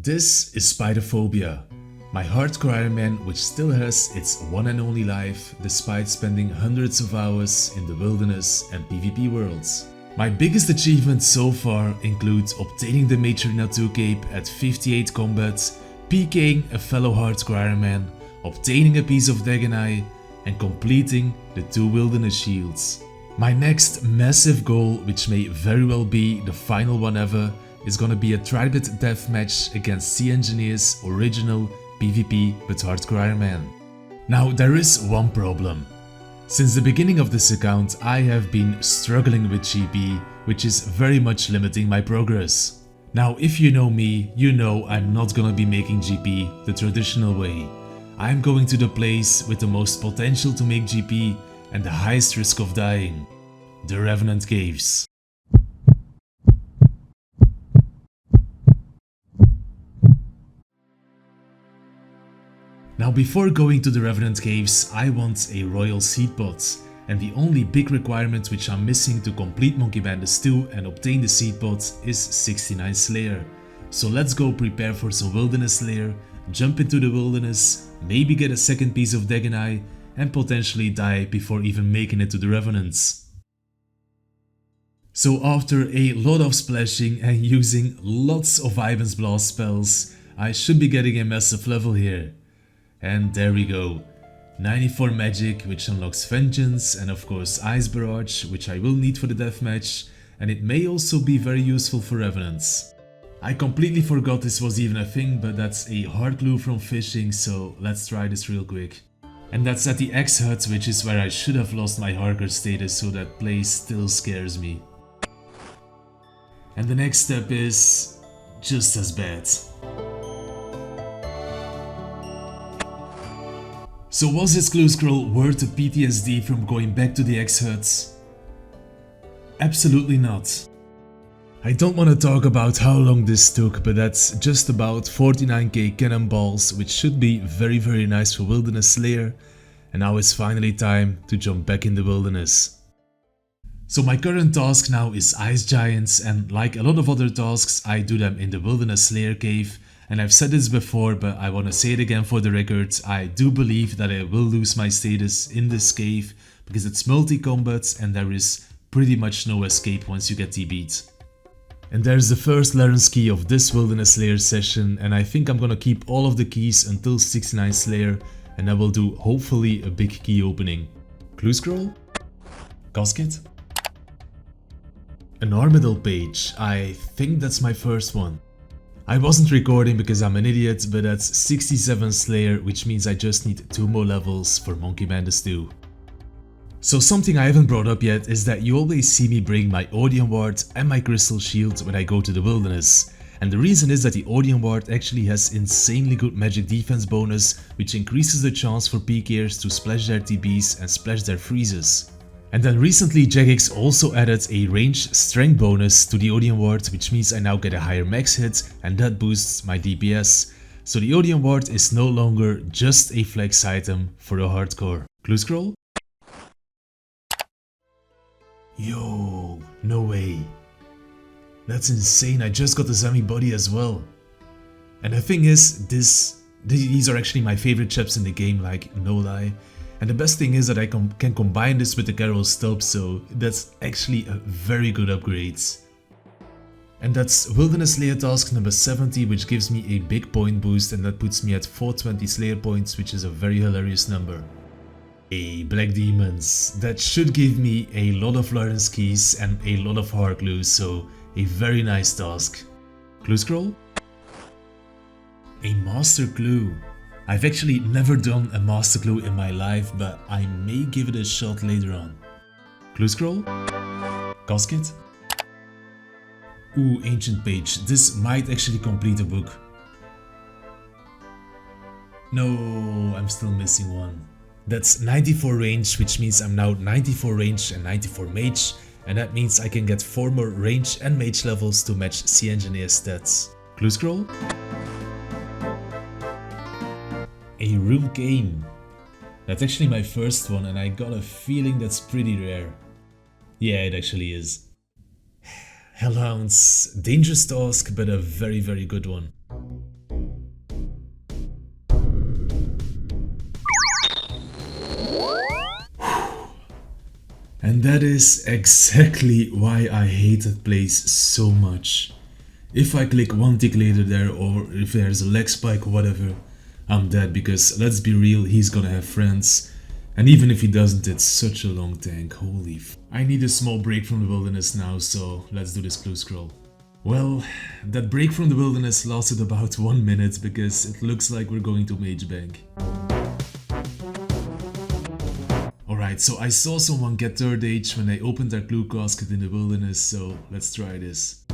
This is Spiderphobia, my hardcore Iron Man which still has its one and only life despite spending hundreds of hours in the wilderness and PvP worlds. My biggest achievement so far includes obtaining the Mage Arena 2 cape at 58 combat, PKing a fellow hardcore Iron Man, obtaining a piece of Dagonai, and completing the 2 wilderness shields. My next massive goal, which may very well be the final one ever, is gonna be a tribrid deathmatch against Sea Engineer's original PvP but hardcore Iron Man. Now there is one problem. Since the beginning of this account I have been struggling with GP, which is very much limiting my progress. Now if you know me, you know I'm not gonna be making GP the traditional way. I'm going to the place with the most potential to make GP and the highest risk of dying. The Revenant caves. Now before going to the Revenant caves, I want a royal seed pot, and the only big requirement which I'm missing to complete Monkey Madness 2 and obtain the seed pot is 69 Slayer. So let's go prepare for some wilderness Slayer, jump into the wilderness, maybe get a second piece of Dagonai, and potentially die before even making it to the Revenants. So after a lot of splashing and using lots of Ivan's Blast spells, I should be getting a massive level here. And there we go, 94 magic, which unlocks Vengeance and of course Ice Barrage, which I will need for the deathmatch, and it may also be very useful for Revenants. I completely forgot this was even a thing, but that's a hard glue from fishing, so let's try this real quick. And that's at the X hut, which is where I should have lost my hardcore status, so that place still scares me. And the next step is just as bad. So was this clue scroll worth the PTSD from going back to the X huts? Absolutely not. I don't want to talk about how long this took, but that's just about 49k cannonballs, which should be very nice for Wilderness Slayer, and now it's finally time to jump back in the wilderness. So my current task now is Ice Giants, and like a lot of other tasks I do them in the Wilderness Slayer cave. And I've said this before, but I want to say it again for the record, I do believe that I will lose my status in this cave because it's multi-combat and there is pretty much no escape once you get TB'd. And there's the first Laren's key of this Wilderness Slayer session, and I think I'm gonna keep all of the keys until 69 Slayer, and I will do hopefully a big key opening. Clue scroll? Casket? An Armadillo page, I think that's my first one. I wasn't recording because I'm an idiot, but that's 67 Slayer, which means I just need 2 more levels for Monkey Madness 2. So something I haven't brought up yet is that you always see me bring my Odeon Ward and my Crystal Shield when I go to the wilderness. And the reason is that the Odeon Ward actually has insanely good magic defense bonus, which increases the chance for PKers to splash their TBs and splash their freezes. And then recently Jagex also added a range strength bonus to the Odeon Ward, which means I now get a higher max hit and that boosts my DPS. So the Odeon Ward is no longer just a flex item for the hardcore. Clue scroll? Yo, no way. That's insane, I just got the Zami body as well. And the thing is, these are actually my favorite chips in the game, like no lie. And the best thing is that I can combine this with the Carol Stub, so that's actually a very good upgrade. And that's Wilderness Slayer task number 70, which gives me a big point boost, and that puts me at 420 Slayer points, which is a very hilarious number. Black Demons. That should give me a lot of Laren's keys and a lot of hard glue, so a very nice task. Clue scroll? A Master Clue. I've actually never done a Master Clue in my life, but I may give it a shot later on. Clue scroll? Casket? Ooh, Ancient Page. This might actually complete a book. No, I'm still missing one. That's 94 range, which means I'm now 94 range and 94 mage, and that means I can get 4 more range and mage levels to match Sea Engineer's stats. Clue scroll? A real game. That's actually my first one, and I got a feeling that's pretty rare. Yeah, it actually is. Hellhounds, dangerous task, but a very good one. And that is exactly why I hate that place so much. If I click one tick later there, or if there's a leg spike or whatever, I'm dead, because let's be real, he's gonna have friends. And even if he doesn't, it's such a long tank, holy f. I need a small break from the wilderness now, so let's do this clue scroll. Well, that break from the wilderness lasted about 1 minute, because it looks like we're going to Mage Bank. Alright, so I saw someone get 3rd age when they opened their clue casket in the wilderness, so let's try this.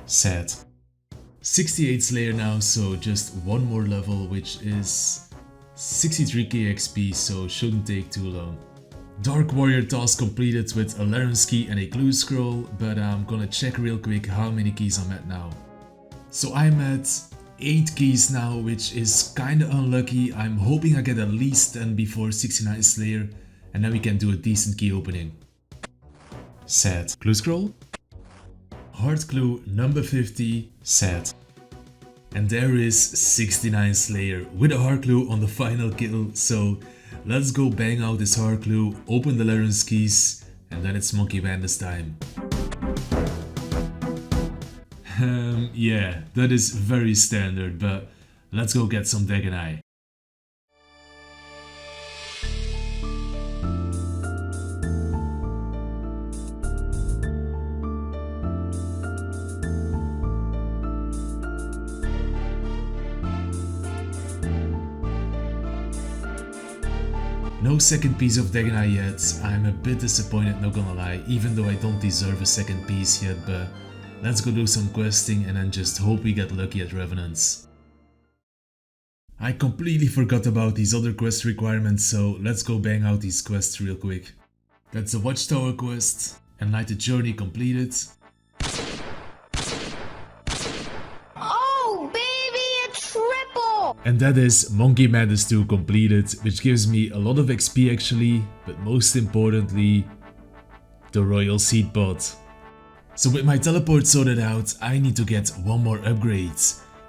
Sad. 68 Slayer now, so just one more level, which is 63k XP, so shouldn't take too long. Dark Warrior task completed with a Laryn's key and a clue scroll, but I'm gonna check real quick how many keys I'm at now. So I'm at 8 keys now, which is kinda unlucky. I'm hoping I get at least 10 before 69 Slayer, and then we can do a decent key opening. Sad. Clue scroll? Hard clue number 50, sad. And there is 69 Slayer with a hard clue on the final kill, so let's go bang out this hard clue, open the Laryn's keys, and then it's Monkey Madness time. Yeah, that is very standard, but let's go get some Dagon Eye. No second piece of Dagon Eye yet. I'm a bit disappointed, not gonna lie, even though I don't deserve a second piece yet, but let's go do some questing and then just hope we get lucky at Revenants. I completely forgot about these other quest requirements, so let's go bang out these quests real quick. That's the Watchtower quest, Enlightened Journey completed. And that is Monkey Madness 2 completed, which gives me a lot of XP actually, but most importantly, the Royal Seed Pod. So with my teleport sorted out, I need to get one more upgrade.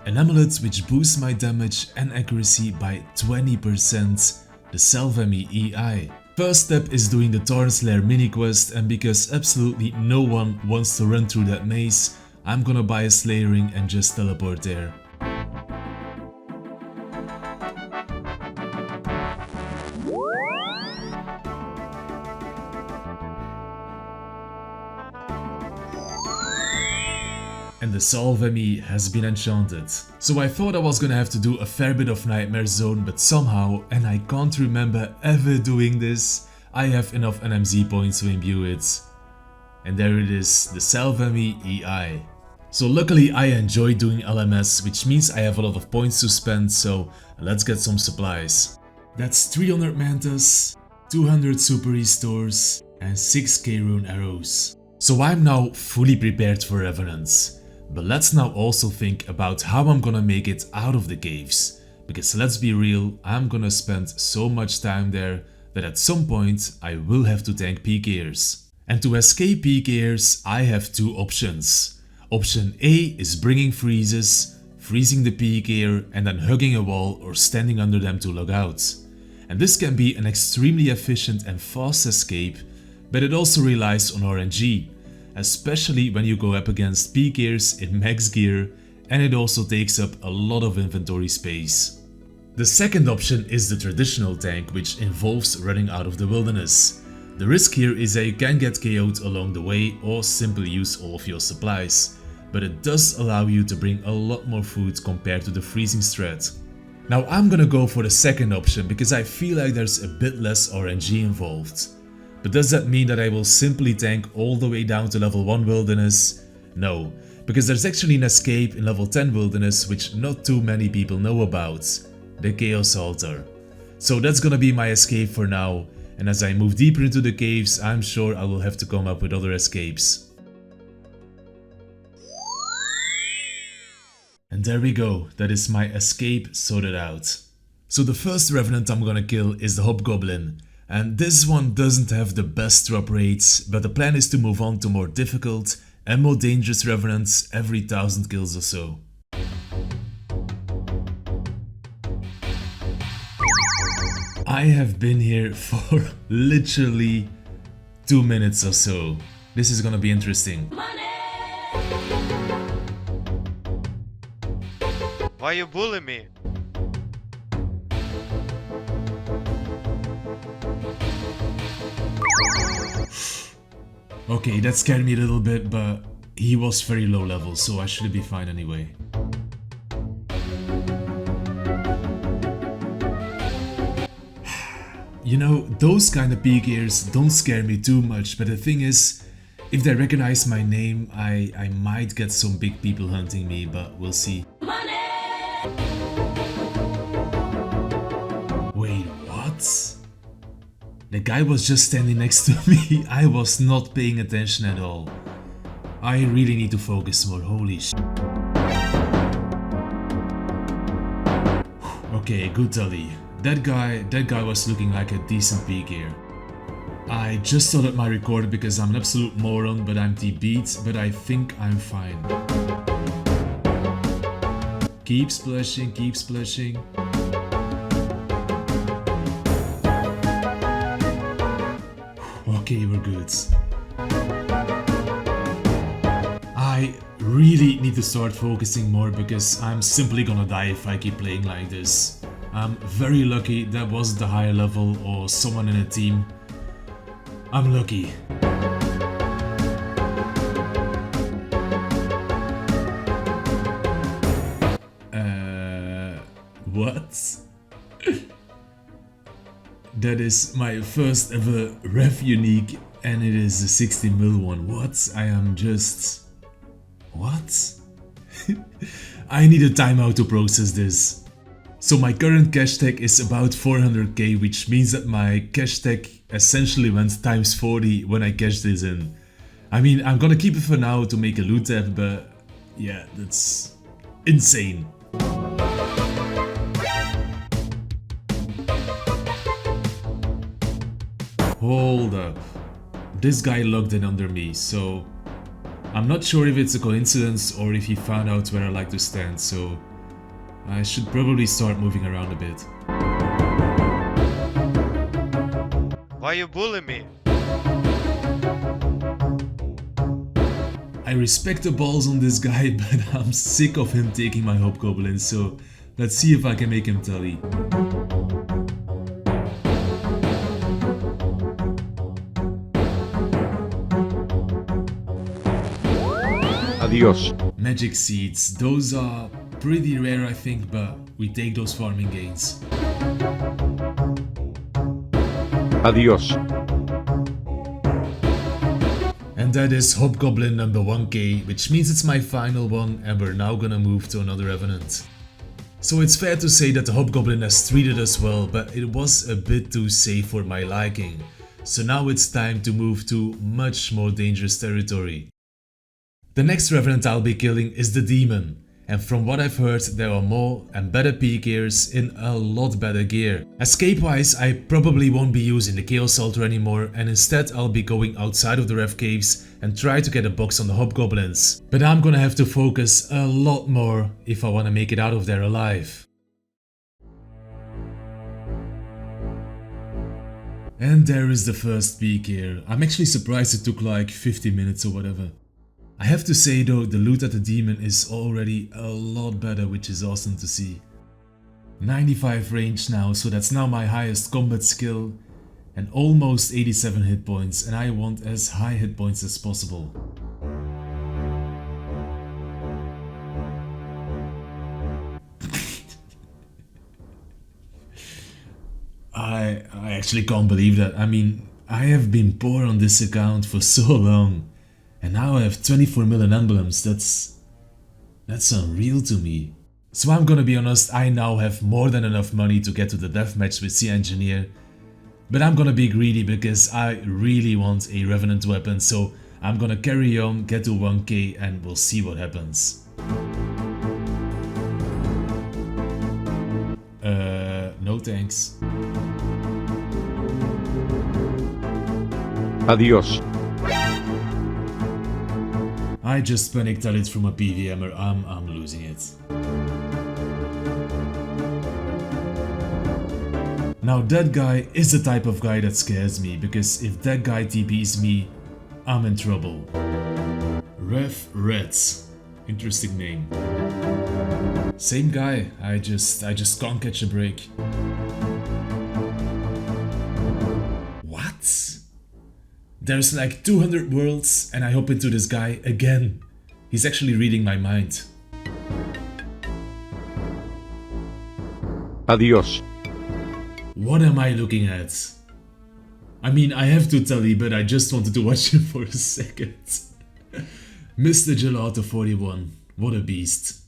An amulet which boosts my damage and accuracy by 20%, the Salvemi EI. First step is doing the Torrent's Lair mini quest, and because absolutely no one wants to run through that maze, I'm gonna buy a Slayer ring and just teleport there. And the Salvemi has been enchanted. So I thought I was gonna have to do a fair bit of Nightmare Zone, but somehow, and I can't remember ever doing this, I have enough NMZ points to imbue it. And there it is, the Salvemi EI. So luckily I enjoy doing LMS, which means I have a lot of points to spend, so let's get some supplies. That's 300 mantas, 200 super restores, and 6k rune arrows. So I'm now fully prepared for Revenants. But let's now also think about how I'm gonna make it out of the caves. Because let's be real, I'm gonna spend so much time there that at some point I will have to tank PKers. And to escape PKers, I have two options. Option A is bringing freezes, freezing the PKer and then hugging a wall or standing under them to log out. And this can be an extremely efficient and fast escape, but it also relies on RNG. Especially when you go up against PKers in max gear, and it also takes up a lot of inventory space. The second option is the traditional tank, which involves running out of the wilderness. The risk here is that you can get KO'd along the way or simply use all of your supplies, but it does allow you to bring a lot more food compared to the freezing strat. Now I'm gonna go for the second option because I feel like there's a bit less RNG involved. But does that mean that I will simply tank all the way down to level 1 wilderness? No, because there's actually an escape in level 10 wilderness which not too many people know about, the Chaos Altar. So that's gonna be my escape for now, and as I move deeper into the caves, I'm sure I will have to come up with other escapes. And there we go, that is my escape sorted out. So the first Revenant I'm gonna kill is the Hobgoblin. And this one doesn't have the best drop rates, but the plan is to move on to more difficult and more dangerous Revenants every 1000 kills or so. I have been here for literally 2 minutes or so. This is gonna be interesting. Why you bully me? Okay, that scared me a little bit, but he was very low level, so I should be fine anyway. You know, those kind of peak ears don't scare me too much, but the thing is, if they recognize my name, I might get some big people hunting me, but we'll see. Wait, what? The guy was just standing next to me. I was not paying attention at all. I really need to focus more, holy sh. Okay, good tally. That guy was looking like a decent peak here. I just started my record because I'm an absolute moron, but I'm TB'd, but I think I'm fine. Keep splashing, keep splashing. Okay, we're good. I really need to start focusing more because I'm simply gonna die if I keep playing like this. I'm very lucky that wasn't the higher level or someone in a team. I'm lucky. What? That is my first ever Rev Unique and it is a 60 mil one. What? I am just... What? I need a timeout to process this. So my current cash tag is about 400k, which means that my cash tag essentially went times 40 when I cashed this in. I mean, I'm gonna keep it for now to make a loot tab, but yeah, that's insane. Hold up. This guy logged in under me, so I'm not sure if it's a coincidence or if he found out where I like to stand, so I should probably start moving around a bit. Why you bully me? I respect the balls on this guy, but I'm sick of him taking my hobgoblin, so let's see if I can make him tally. Adios. Magic seeds, those are pretty rare I think, but we take those farming gains. Adios. And that is Hobgoblin number 1k, which means it's my final one and we're now gonna move to another Revenant. So it's fair to say that the Hobgoblin has treated us well, but it was a bit too safe for my liking. So now it's time to move to much more dangerous territory. The next Revenant I'll be killing is the Demon. And from what I've heard, there are more and better PKers in a lot better gear. Escape wise, I probably won't be using the Chaos Altar anymore and instead I'll be going outside of the Rev Caves and try to get a box on the Hobgoblins. But I'm gonna have to focus a lot more if I wanna make it out of there alive. And there is the first PK. I'm actually surprised it took like 50 minutes or whatever. I have to say though, the loot at the Demon is already a lot better, which is awesome to see. 95 range now, so that's now my highest combat skill, and almost 87 hit points, and I want as high hit points as possible. I actually can't believe that. I mean, I have been poor on this account for so long. And now I have 24 million emblems, that's unreal to me. So I'm gonna be honest, I now have more than enough money to get to the deathmatch with Sea Engineer. But I'm gonna be greedy because I really want a Revenant weapon, so I'm gonna carry on, get to 1k and we'll see what happens. No thanks. Adios. I just panicked at it from a PVMer, I'm losing it. Now that guy is the type of guy that scares me, because if that guy TPs me, I'm in trouble. Revenant. Interesting name. Same guy, I just can't catch a break. What? There's like 200 worlds and I hop into this guy again. He's actually reading my mind. Adiós. What am I looking at? I mean, I have to tell you, but I just wanted to watch him for a second. Mr. Gelato 41, what a beast.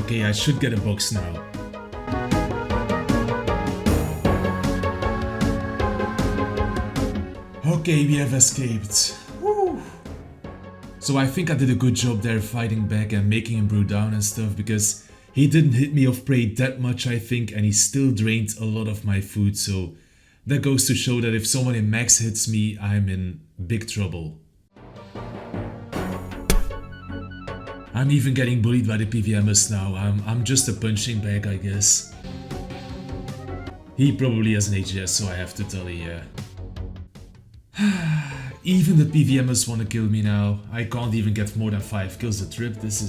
Okay, I should get a box now. Okay, we have escaped. Woo. So I think I did a good job there fighting back and making him brew down and stuff, because he didn't hit me off prey that much, I think, and he still drained a lot of my food, so that goes to show that if someone in max hits me, I'm in big trouble. I'm even getting bullied by the PVMers now. I'm just a punching bag, I guess. He probably has an HGS, so I have to tell you, yeah. Even the PVMers want to kill me now. I can't even get more than 5 kills a trip. This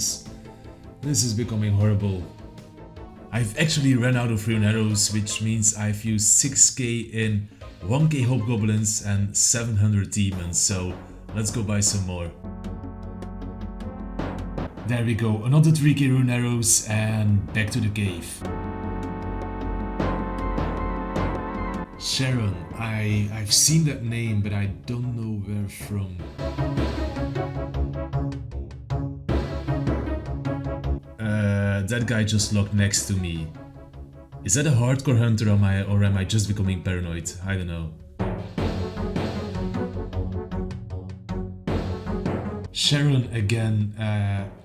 is becoming horrible. I've actually run out of rune arrows, which means I've used 6k in 1k hobgoblins and 700 demons, so let's go buy some more. There we go, another 3k rune arrows and back to the cave. Sharon, I've seen that name, but I don't know where from. That guy just locked next to me. Is that a hardcore hunter or am I just becoming paranoid? I don't know. Sharon again,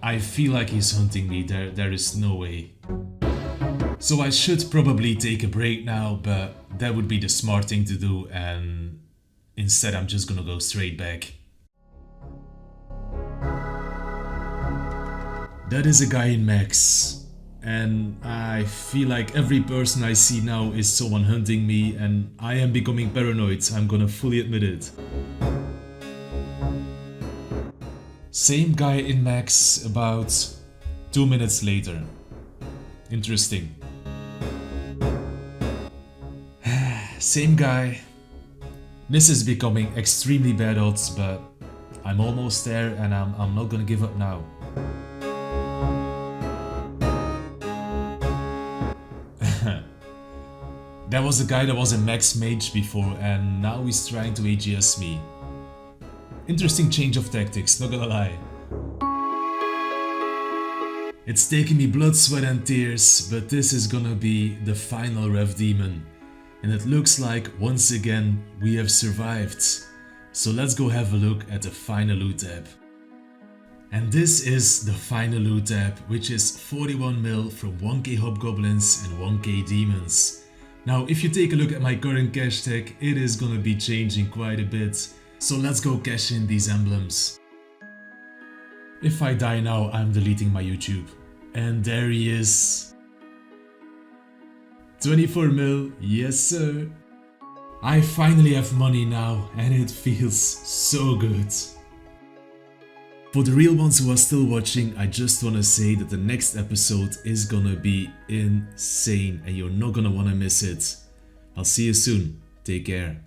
I feel like he's hunting me, there is no way. So I should probably take a break now, but that would be the smart thing to do, and instead I'm just gonna go straight back. That is a guy in max, and I feel like every person I see now is someone hunting me, and I am becoming paranoid, I'm gonna fully admit it. Same guy in max about 2 minutes later. Interesting. Same guy. This is becoming extremely bad odds, but I'm almost there and I'm not gonna give up now. That was the guy that was a max mage before, and now he's trying to AGS me. Interesting change of tactics, not gonna lie. It's taking me blood, sweat and tears, but this is gonna be the final Rev Demon. And it looks like, once again, we have survived. So let's go have a look at the final loot tab. And this is the final loot tab, which is 41 mil from 1k hobgoblins and 1k demons. Now if you take a look at my current cash tag, it is gonna be changing quite a bit. So let's go cash in these emblems. If I die now, I'm deleting my YouTube. And there he is. 24 mil, yes sir. I finally have money now and it feels so good. For the real ones who are still watching, I just wanna say that the next episode is gonna be insane and you're not gonna wanna miss it. I'll see you soon. Take care.